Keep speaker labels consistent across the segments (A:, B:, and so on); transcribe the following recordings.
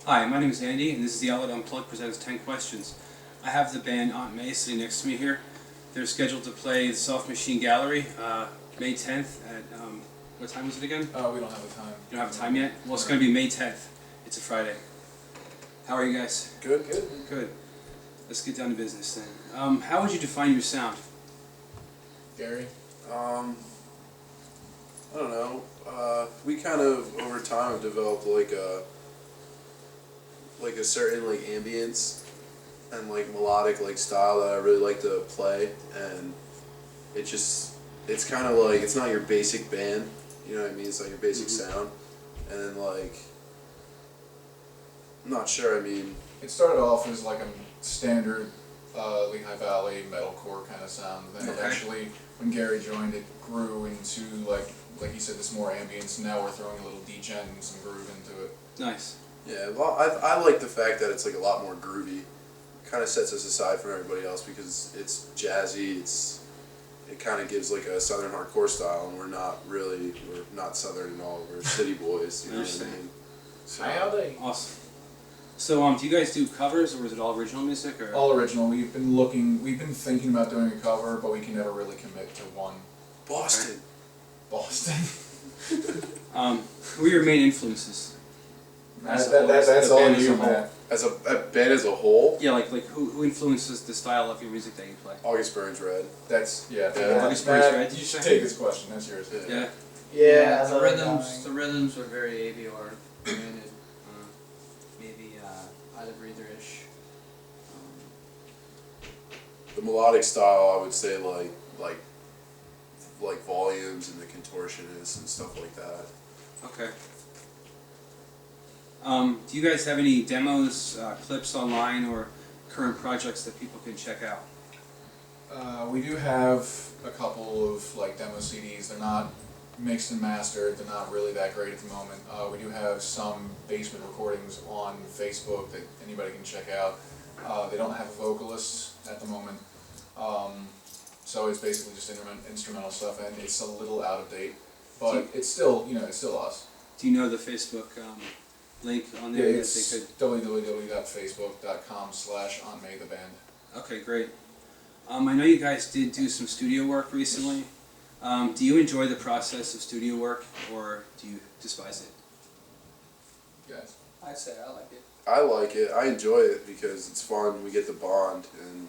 A: Hi, my name is Andy, and this is the Outlet Unplugged presents 10 Questions. I have the band Aunt May sitting next to me here. They're scheduled to play the Soft Machine Gallery May 10th at, what time was it again?
B: We don't have a time.
A: You don't have a time yet? Well, it's going to be May 10th. It's a Friday. How are you guys?
B: Good.
A: Good. Let's get down to business then. How would you define your sound?
B: Gary?
C: I don't know. We kind of over time have developed like a certain like ambience and like melodic like style that I really like to play, and it's kind of like it's not your basic band, you know what I mean? It's not your basic sound, and then like I'm not sure. I mean,
B: It started off as like a standard Lehigh Valley metalcore kind of sound. Then
A: Okay.
B: eventually, when Gary joined, it grew into like you said, this more ambience. Now we're throwing a little degen and some groove into it.
A: Nice.
C: yeah. Well, I like the fact that it's like a lot more groovy. Kind of sets us aside from everybody else because it's jazzy. It kind of gives like a southern hardcore style, and we're not southern at all. We're city boys. You know what I mean? So,
A: Awesome. So, do you guys do covers, or is it all original music? Or?
B: All original. We've been thinking about doing a cover, but we can never really commit to one.
C: Boston.
B: Boston.
A: Who are your main influences?
B: That's
A: The
B: all
A: band as
B: you,
A: a whole.
B: man.
C: As a band as a whole,
A: Yeah, like who influences the style of your music that you play?
C: August Burns Red.
B: That's yeah.
A: August
B: Matt,
A: Burns Red, did
B: you
A: you
B: should
A: say?
B: take this question. That's yours.
A: Yeah.
D: Yeah,
E: the rhythms are very ABR oriented. Maybe Out of Breather-ish.
C: The melodic style, I would say like volumes and the contortionist and stuff like that.
A: Okay. Do you guys have any demos, clips online, or current projects that people can check out?
B: We do have a couple of like demo CDs. They're not mixed and mastered. They're not really that great at the moment. We do have some basement recordings on Facebook that anybody can check out. They don't have a vocalist at the moment, so it's basically just instrumental stuff, and it's a little out of date, but it's still it's still us.
A: Do you know the Facebook link on
B: Yeah,
A: there that
B: it's
A: they could?
B: www.facebook.com/onmaytheband.
A: Okay, great. I know you guys did do some studio work recently. Do you enjoy the process of studio work, or do you despise it?
B: Guys.
E: I'd say I like it.
C: I like it. I enjoy it because it's fun. We get to bond and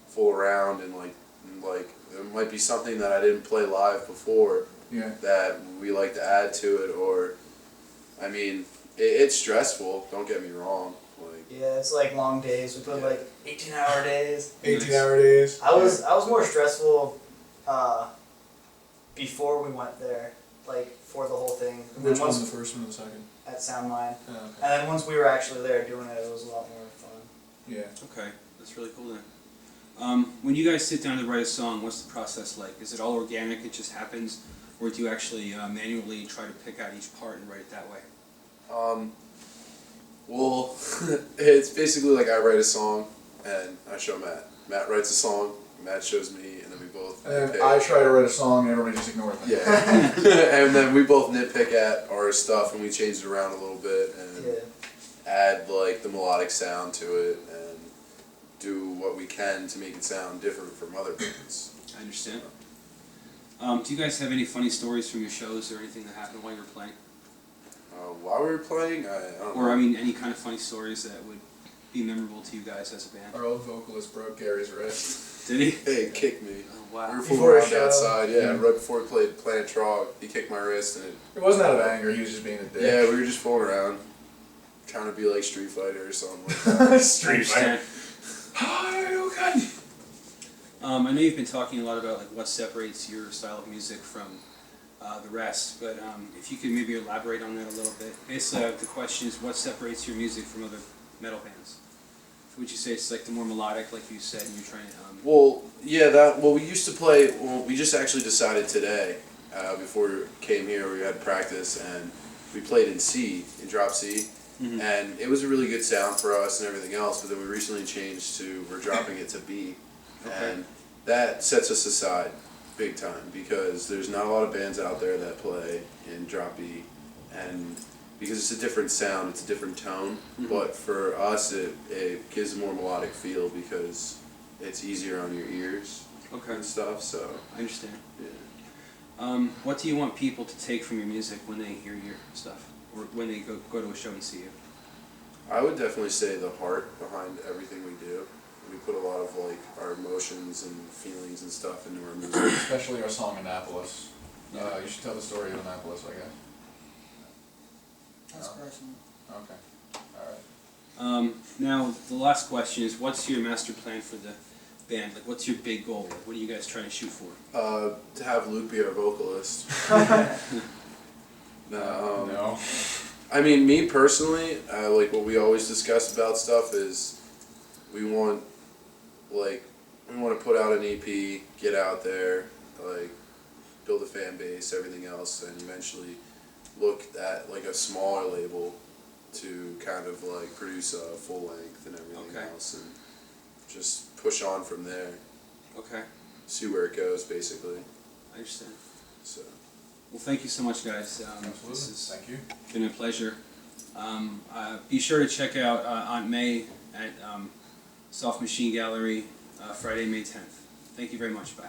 C: fool around and like there might be something that I didn't play live before
B: Yeah.
C: that we like to add to it, or I mean it's stressful. Don't get me wrong. Like
D: Yeah, it's like long days. We put like 18-hour days.
B: 18-hour days.
D: I was more stressful before we went there, like for the whole thing. And then
B: Which one's
D: once
B: the first one and the second?
D: at Sound Mine,
B: Oh, okay.
D: and then once we were actually there doing it, it was a lot more fun.
B: Yeah.
A: Okay, that's really cool then. When you guys sit down to write a song, what's the process like? Is it all organic, it just happens, or do you actually manually try to pick out each part and write it that way?
C: well, it's basically like I write a song and I show Matt. Matt writes a song. Matt shows me, and then we both.
B: And
C: nitpick.
B: I try to write a song, and everybody just ignores me.
C: Yeah, and then we both nitpick at our stuff, and we change it around a little bit, and
D: Yeah.
C: add like the melodic sound to it, and do what we can to make it sound different from other bands.
A: I understand. Do you guys have any funny stories from your shows or anything that happened while you were playing?
C: While we were playing, I don't know.
A: Or, I mean, any kind of funny stories that would be memorable to you guys as a band?
B: Our old vocalist broke Gary's wrist.
A: Did he?
C: Hey, it kicked me.
A: Oh,
C: We
A: wow.
C: were fooling
D: Before a
C: around
D: show.
C: outside, yeah,
B: Yeah.
C: right before we played Planet Trog, he kicked my wrist, and
B: It wasn't out of anger. He was just being a dick.
C: yeah, we were just fooling around, trying to be like Street Fighter or something like that.
A: I
B: Street
A: understand.
B: Fighter.
A: I know you've been talking a lot about like what separates your style of music from the rest, but if you could maybe elaborate on that a little bit. Basically, the question is, what separates your music from other metal bands? Would you say it's like the more melodic, like you said, and you're trying to?
C: Well, yeah, we used to play. Well, we just actually decided today, before we came here, we had practice, and we played in C, in drop C, and it was a really good sound for us and everything else. But then we recently changed to we're dropping it to B, and that sets us aside big time because there's not a lot of bands out there that play in drop B, and because it's a different sound, it's a different tone.
A: Mhm.
C: But for us, it gives a more melodic feel because it's easier on your ears
A: Okay,
C: and stuff. So
A: I understand.
C: yeah.
A: What do you want people to take from your music when they hear your stuff, or when they go to a show and see you?
C: I would definitely say the heart behind everything we do. We put a lot of like our emotions and feelings and stuff into our music.
B: Especially our song Annapolis. You should tell the story of Annapolis, I guess.
E: That's
B: No?
E: personal.
B: Okay. Alright.
A: Now, the last question is, what's your master plan for the band? Like, what's your big goal? Like, what are you guys trying to shoot for?
C: To have Luke be our vocalist. No,
B: No.
C: I mean, me personally, like what we always discuss about stuff is we want to put out an EP, get out there, like build a fan base, everything else, and eventually look at like a smaller label to kind of like produce a full length and everything
A: Okay.
C: else, and just push on from there.
A: Okay,
C: See where it goes, basically.
A: I understand.
C: So.
A: Well, thank you so much, guys.
B: Absolutely.
A: This has
B: Thank you.
A: been a pleasure. Be sure to check out Aunt May at Soft Machine Gallery Friday, May 10th. Thank you very much. Bye.